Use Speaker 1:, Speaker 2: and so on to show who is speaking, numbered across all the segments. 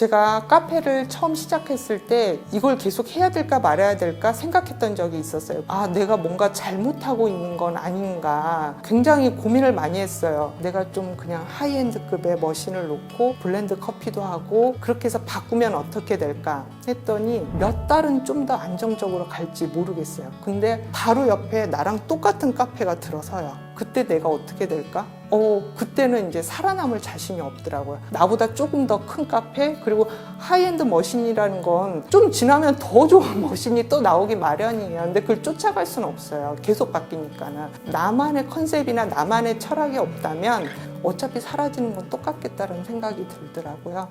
Speaker 1: 제가 카페를 처음 시작했을 때 이걸 계속 해야 될까 말아야 될까 생각했던 적이 있었어요. 아, 내가 뭔가 잘못하고 있는 건 아닌가 굉장히 고민을 많이 했어요. 내가 좀 그냥 하이엔드급의 머신을 놓고 블렌드 커피도 하고 그렇게 해서 바꾸면 어떻게 될까 했더니 몇 달은 좀 더 안정적으로 갈지 모르겠어요. 근데 바로 옆에 나랑 똑같은 카페가 들어서요. 그때 내가 어떻게 될까? 그때는 이제 살아남을 자신이 없더라고요. 나보다 조금 더 큰 카페, 그리고 하이엔드 머신이라는 건 좀 지나면 더 좋은 머신이 또 나오기 마련이에요. 근데 그걸 쫓아갈 수는 없어요. 계속 바뀌니까는. 나만의 컨셉이나 나만의 철학이 없다면 어차피 사라지는 건 똑같겠다는 생각이 들더라고요.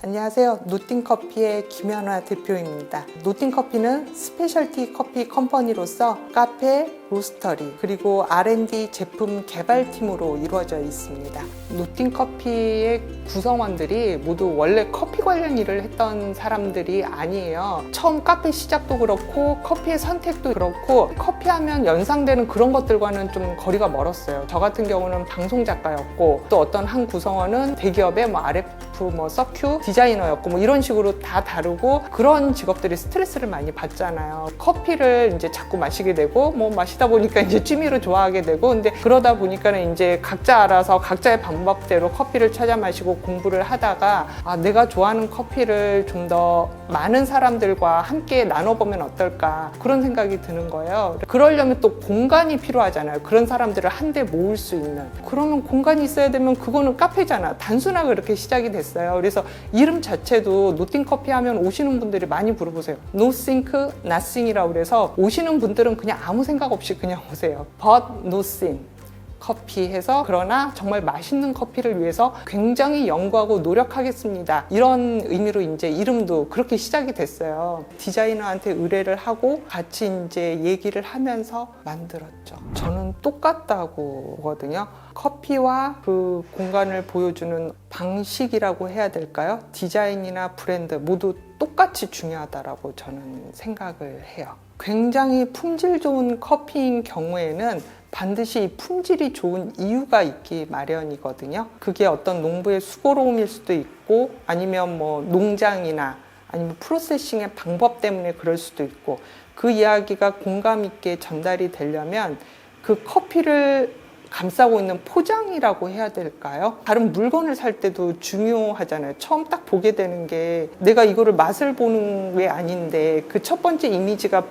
Speaker 1: 안녕하세요. 노팅커피의 김연화 대표입니다. 노팅커피는 스페셜티 커피 컴퍼니로서 카페, 로스터리, 그리고 R&D 제품 개발팀으로 이루어져 있습니다. 노팅커피의 구성원들이 모두 원래 커피 관련 일을 했던 사람들이 아니에요. 처음 카페 시작도 그렇고 커피의 선택도 그렇고 커피하면 연상되는 그런 것들과는 좀 거리가 멀었어요. 저 같은 경우는 방송작가였고 또 어떤 한 구성원은 대기업의 RF, 서큐, 디자이너였고 이런 식으로 다 다르고 그런 직업들이 스트레스를 많이 받잖아요. 커피를 이제 자꾸 마시게 되고 마시다 보니까 이제 취미로 좋아하게 되고 근데 그러다 보니까는 이제 각자 알아서 각자의 방법대로 커피를 찾아 마시고 공부를 하다가 내가 좋아하는 커피를 좀 더 많은 사람들과 함께 나눠보면 어떨까 그런 생각이 드는 거예요. 그러려면 또 공간이 필요하잖아요. 그런 사람들을 한데 모을 수 있는. 그러면 공간이 있어야 되면 그거는 카페잖아. 단순하게 그렇게 시작이 됐어요. 그래서 이름 자체도 노팅커피 하면 오시는 분들이 많이 물어보세요. No think, nothing이라고 그래서 오시는 분들은 그냥 아무 생각 없이 그냥 오세요. But no think. 커피 해서 그러나 정말 맛있는 커피를 위해서 굉장히 연구하고 노력하겠습니다. 이런 의미로 이제 이름도 그렇게 시작이 됐어요. 디자이너한테 의뢰를 하고 같이 이제 얘기를 하면서 만들었죠. 저는 똑같다고 보거든요. 커피와 그 공간을 보여주는 방식이라고 해야 될까요? 디자인이나 브랜드 모두 똑같이 중요하다고 저는 생각을 해요. 굉장히 품질 좋은 커피인 경우에는 반드시 품질이 좋은 이유가 있기 마련이거든요. 그게 어떤 농부의 수고로움일 수도 있고 아니면 농장이나 아니면 프로세싱의 방법 때문에 그럴 수도 있고 그 이야기가 공감 있게 전달이 되려면 그 커피를 감싸고 있는 포장이라고 해야 될까요? 다른 물건을 살 때도 중요하잖아요. 처음 딱 보게 되는 게 내가 이거를 맛을 보는 게 아닌데 그 첫 번째 이미지가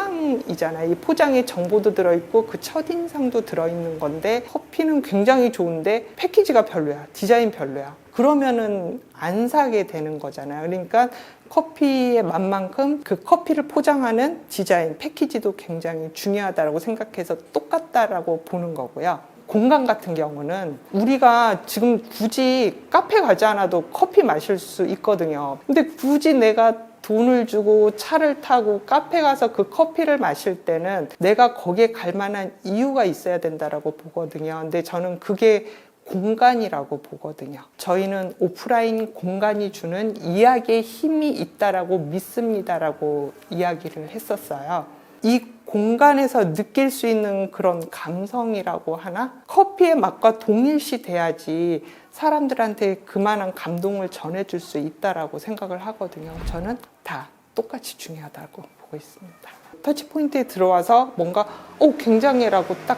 Speaker 1: 포장이잖아요. 이 포장에 정보도 들어있고 그 첫인상도 들어있는 건데 커피는 굉장히 좋은데 패키지가 별로야. 디자인 별로야. 그러면은 안 사게 되는 거잖아요. 그러니까 커피의 맛만큼 그 커피를 포장하는 디자인, 패키지도 굉장히 중요하다고 생각해서 똑같다라고 보는 거고요. 공간 같은 경우는 우리가 지금 굳이 카페 가지 않아도 커피 마실 수 있거든요. 근데 굳이 내가 돈을 주고 차를 타고 카페 가서 그 커피를 마실 때는 내가 거기에 갈 만한 이유가 있어야 된다라고 보거든요. 근데 저는 그게 공간이라고 보거든요. 저희는 오프라인 공간이 주는 이야기의 힘이 있다라고 믿습니다라고 이야기를 했었어요. 이 공간에서 느낄 수 있는 그런 감성이라고 하나? 커피의 맛과 동일시 돼야지 사람들한테 그만한 감동을 전해줄 수 있다라고 생각을 하거든요. 저는 다 똑같이 중요하다고 보고 있습니다. 터치포인트에 들어와서 뭔가 굉장해라고 딱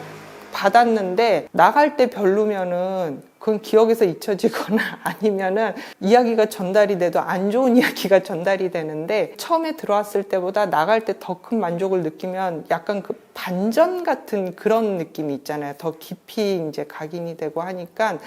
Speaker 1: 받았는데 나갈 때 별로면은 그건 기억에서 잊혀지거나 아니면은 이야기가 전달이 돼도 안 좋은 이야기가 전달이 되는데 처음에 들어왔을 때보다 나갈 때 더 큰 만족을 느끼면 약간 그 반전 같은 그런 느낌이 있잖아요. 더 깊이 이제 각인이 되고 하니까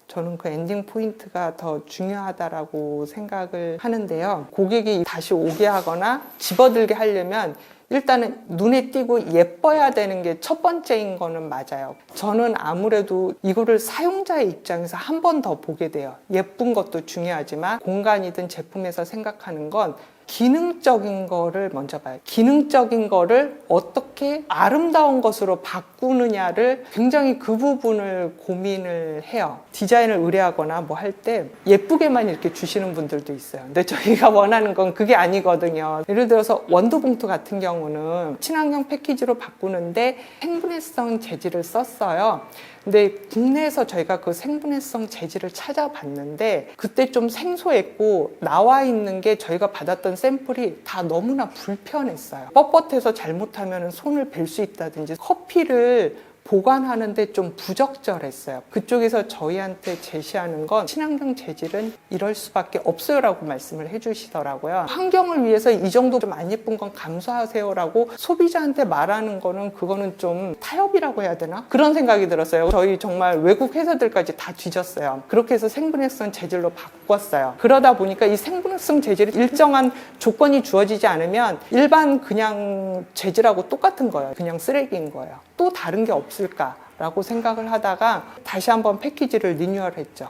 Speaker 1: 저는 그 엔딩 포인트가 더 중요하다라고 생각을 하는데요. 고객이 다시 오게 하거나 집어들게 하려면 일단은 눈에 띄고 예뻐야 되는 게 첫 번째인 거는 맞아요. 저는 아무래도 이거를 사용자의 입장에서 한 번 더 보게 돼요. 예쁜 것도 중요하지만 공간이든 제품에서 생각하는 건 기능적인 거를 먼저 봐요. 기능적인 거를 어떻게 아름다운 것으로 바꾸느냐를 굉장히 그 부분을 고민을 해요. 디자인을 의뢰하거나 뭐 할 때 예쁘게만 이렇게 주시는 분들도 있어요. 근데 저희가 원하는 건 그게 아니거든요. 예를 들어서 원두봉투 같은 경우는 친환경 패키지로 바꾸는데 생분해성 재질을 썼어요. 근데 국내에서 저희가 그 생분해성 재질을 찾아봤는데 그때 좀 생소했고 나와 있는 게 저희가 받았던 샘플이 다 너무나 불편했어요. 뻣뻣해서 잘못하면 손을 벨 수 있다든지 커피를 보관하는데 좀 부적절했어요. 그쪽에서 저희한테 제시하는 건 친환경 재질은 이럴 수밖에 없어요 라고 말씀을 해주시더라고요. 환경을 위해서 이 정도 좀 안 예쁜 건 감수하세요 라고 소비자한테 말하는 거는 그거는 좀 타협이라고 해야 되나? 그런 생각이 들었어요. 저희 정말 외국 회사들까지 다 뒤졌어요. 그렇게 해서 생분해성 재질로 바꿨어요. 그러다 보니까 이 생분해성 재질이 일정한 조건이 주어지지 않으면 일반 그냥 재질하고 똑같은 거예요. 그냥 쓰레기인 거예요. 또 다른 게 없을까라고 생각을 하다가 다시 한번 패키지를 리뉴얼했죠.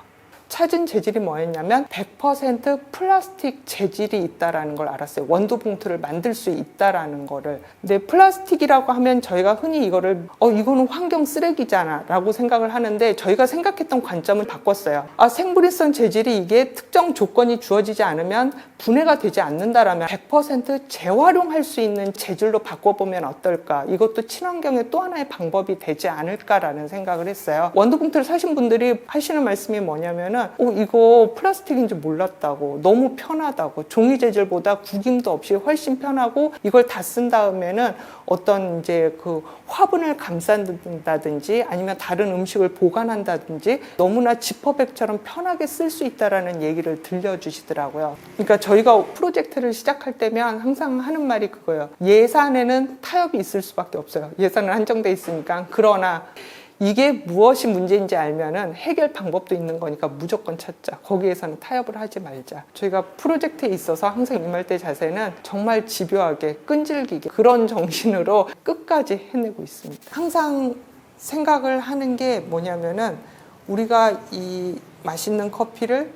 Speaker 1: 찾은 재질이 뭐였냐면 100% 플라스틱 재질이 있다라는 걸 알았어요. 원두 봉투를 만들 수 있다라는 거를. 근데 플라스틱이라고 하면 저희가 흔히 이거를 이거는 환경 쓰레기잖아 라고 생각을 하는데 저희가 생각했던 관점을 바꿨어요. 생분해성 재질이 이게 특정 조건이 주어지지 않으면 분해가 되지 않는다라면 100% 재활용할 수 있는 재질로 바꿔보면 어떨까? 이것도 친환경의 또 하나의 방법이 되지 않을까라는 생각을 했어요. 원두 봉투를 사신 분들이 하시는 말씀이 뭐냐면은 이거 플라스틱인지 몰랐다고, 너무 편하다고, 종이 재질보다 구김도 없이 훨씬 편하고 이걸 다 쓴 다음에는 어떤 이제 그 화분을 감싼다든지 아니면 다른 음식을 보관한다든지 너무나 지퍼백처럼 편하게 쓸 수 있다라는 얘기를 들려주시더라고요. 그러니까 저희가 프로젝트를 시작할 때면 항상 하는 말이 그거예요. 예산에는 타협이 있을 수밖에 없어요. 예산은 한정돼 있으니까. 그러나 이게 무엇이 문제인지 알면은 해결 방법도 있는 거니까 무조건 찾자. 거기에서는 타협을 하지 말자. 저희가 프로젝트에 있어서 항상 이말대 자세는 정말 집요하게 끈질기게 그런 정신으로 끝까지 해내고 있습니다. 항상 생각을 하는 게 뭐냐면은 우리가 이 맛있는 커피를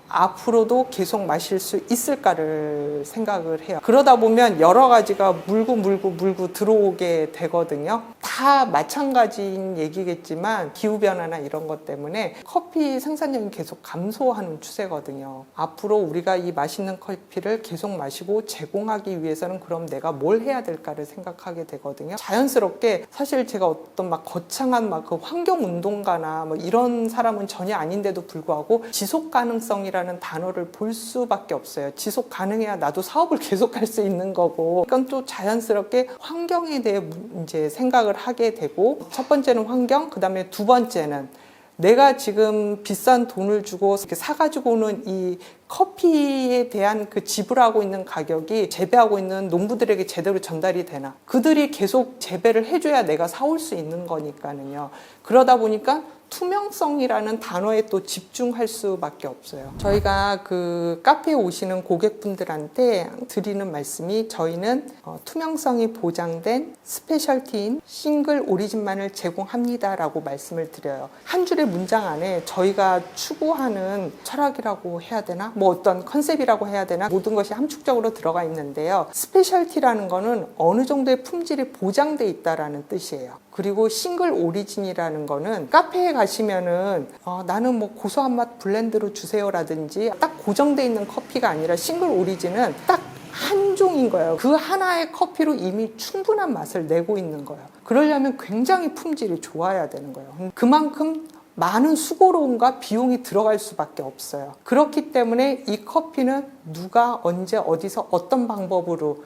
Speaker 1: 앞으로도 계속 마실 수 있을까를 생각을 해요. 그러다 보면 여러 가지가 물고 들어오게 되거든요. 다 마찬가지인 얘기겠지만 기후변화나 이런 것 때문에 커피 생산량이 계속 감소하는 추세거든요. 앞으로 우리가 이 맛있는 커피를 계속 마시고 제공하기 위해서는 그럼 내가 뭘 해야 될까를 생각하게 되거든요. 자연스럽게 사실 제가 어떤 막 거창한 막 그 환경운동가나 뭐 이런 사람은 전혀 아닌데도 불구하고 지속 가능성이라는 단어를 볼 수밖에 없어요. 지속 가능해야 나도 사업을 계속할 수 있는 거고. 그러니까 또 자연스럽게 환경에 대해 이제 생각을 하게 되고, 첫 번째는 환경, 그 다음에 두 번째는 내가 지금 비싼 돈을 주고 이렇게 사가지고 오는 이 커피에 대한 그 지불하고 있는 가격이 재배하고 있는 농부들에게 제대로 전달이 되나? 그들이 계속 재배를 해줘야 내가 사올 수 있는 거니까는요. 그러다 보니까 투명성이라는 단어에 또 집중할 수밖에 없어요. 저희가 그 카페에 오시는 고객분들한테 드리는 말씀이 저희는 투명성이 보장된 스페셜티인 싱글 오리진만을 제공합니다라고 말씀을 드려요. 한 줄의 문장 안에 저희가 추구하는 철학이라고 해야 되나? 뭐 어떤 컨셉이라고 해야 되나? 모든 것이 함축적으로 들어가 있는데요. 스페셜티라는 거는 어느 정도의 품질이 보장돼 있다라는 뜻이에요. 그리고 싱글 오리진이라는 거는 카페에 가시면은 나는 뭐 고소한 맛 블렌드로 주세요라든지 딱 고정돼 있는 커피가 아니라 싱글 오리진은 딱 한 종인 거예요. 그 하나의 커피로 이미 충분한 맛을 내고 있는 거예요. 그러려면 굉장히 품질이 좋아야 되는 거예요. 그만큼 많은 수고로움과 비용이 들어갈 수밖에 없어요. 그렇기 때문에 이 커피는 누가 언제 어디서 어떤 방법으로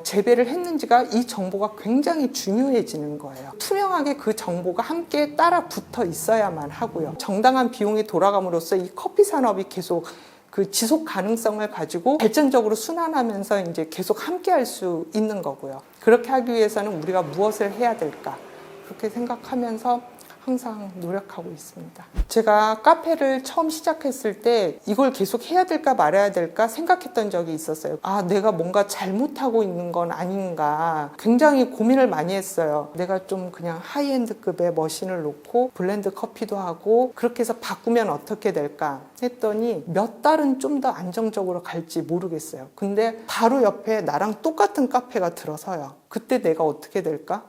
Speaker 1: 재배를 했는지가 이 정보가 굉장히 중요해지는 거예요. 투명하게 그 정보가 함께 따라 붙어 있어야만 하고요. 정당한 비용이 돌아감으로써 이 커피 산업이 계속 그 지속 가능성을 가지고 발전적으로 순환하면서 이제 계속 함께 할 수 있는 거고요. 그렇게 하기 위해서는 우리가 무엇을 해야 될까? 그렇게 생각하면서 항상 노력하고 있습니다. 제가 카페를 처음 시작했을 때 이걸 계속 해야 될까 말아야 될까 생각했던 적이 있었어요. 내가 뭔가 잘못하고 있는 건 아닌가 굉장히 고민을 많이 했어요. 내가 좀 그냥 하이엔드급의 머신을 놓고 블렌드 커피도 하고 그렇게 해서 바꾸면 어떻게 될까 했더니 몇 달은 좀 더 안정적으로 갈지 모르겠어요. 근데 바로 옆에 나랑 똑같은 카페가 들어서요. 그때 내가 어떻게 될까?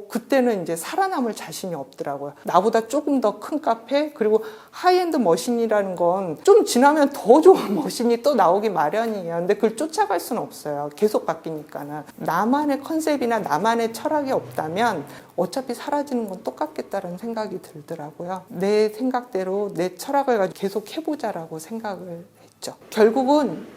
Speaker 1: 그때는 이제 살아남을 자신이 없더라고요. 나보다 조금 더 큰 카페, 그리고 하이엔드 머신이라는 건 좀 지나면 더 좋은 머신이 또 나오기 마련이에요. 근데 그걸 쫓아갈 수는 없어요. 계속 바뀌니까는. 나만의 컨셉이나 나만의 철학이 없다면 어차피 사라지는 건 똑같겠다는 생각이 들더라고요. 내 생각대로 내 철학을 가지고 계속 해보자라고 생각을 했죠. 결국은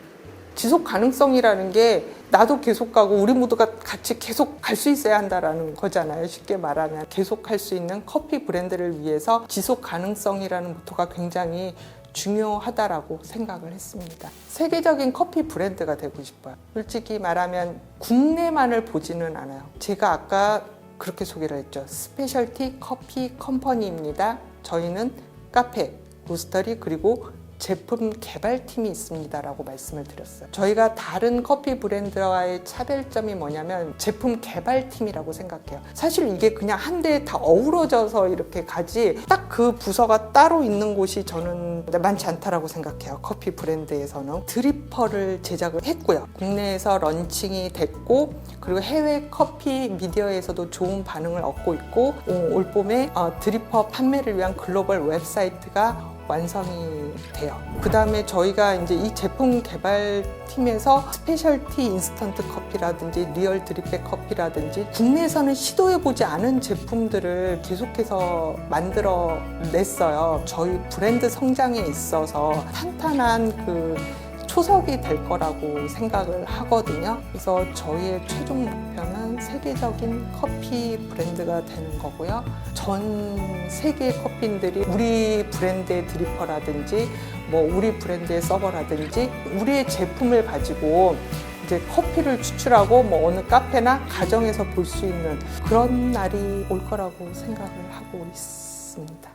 Speaker 1: 지속 가능성이라는 게 나도 계속 가고 우리 모두가 같이 계속 갈 수 있어야 한다라는 거잖아요. 쉽게 말하면 계속 할 수 있는 커피 브랜드를 위해서 지속 가능성이라는 모토가 굉장히 중요하다라고 생각을 했습니다. 세계적인 커피 브랜드가 되고 싶어요. 솔직히 말하면 국내만을 보지는 않아요. 제가 아까 그렇게 소개를 했죠. 스페셜티 커피 컴퍼니입니다. 저희는 카페, 로스터리, 그리고 제품 개발팀이 있습니다라고 말씀을 드렸어요. 저희가 다른 커피 브랜드와의 차별점이 뭐냐면 제품 개발팀이라고 생각해요. 사실 이게 그냥 한 대에 다 어우러져서 이렇게 가지 딱 그 부서가 따로 있는 곳이 저는 많지 않다라고 생각해요. 커피 브랜드에서는. 드리퍼를 제작을 했고요. 국내에서 런칭이 됐고, 그리고 해외 커피 미디어에서도 좋은 반응을 얻고 있고, 올 봄에 드리퍼 판매를 위한 글로벌 웹사이트가 완성이 돼요. 그 다음에 저희가 이제 이 제품 개발팀에서 스페셜티 인스턴트 커피라든지 리얼 드립백 커피라든지 국내에서는 시도해보지 않은 제품들을 계속해서 만들어 냈어요. 저희 브랜드 성장에 있어서 탄탄한 그 초석이 될 거라고 생각을 하거든요. 그래서 저희의 최종 목표는 세계적인 커피 브랜드가 되는 거고요. 전 세계 커피인들이 우리 브랜드의 드리퍼라든지 우리 브랜드의 서버라든지 우리의 제품을 가지고 이제 커피를 추출하고 어느 카페나 가정에서 볼 수 있는 그런 날이 올 거라고 생각을 하고 있습니다.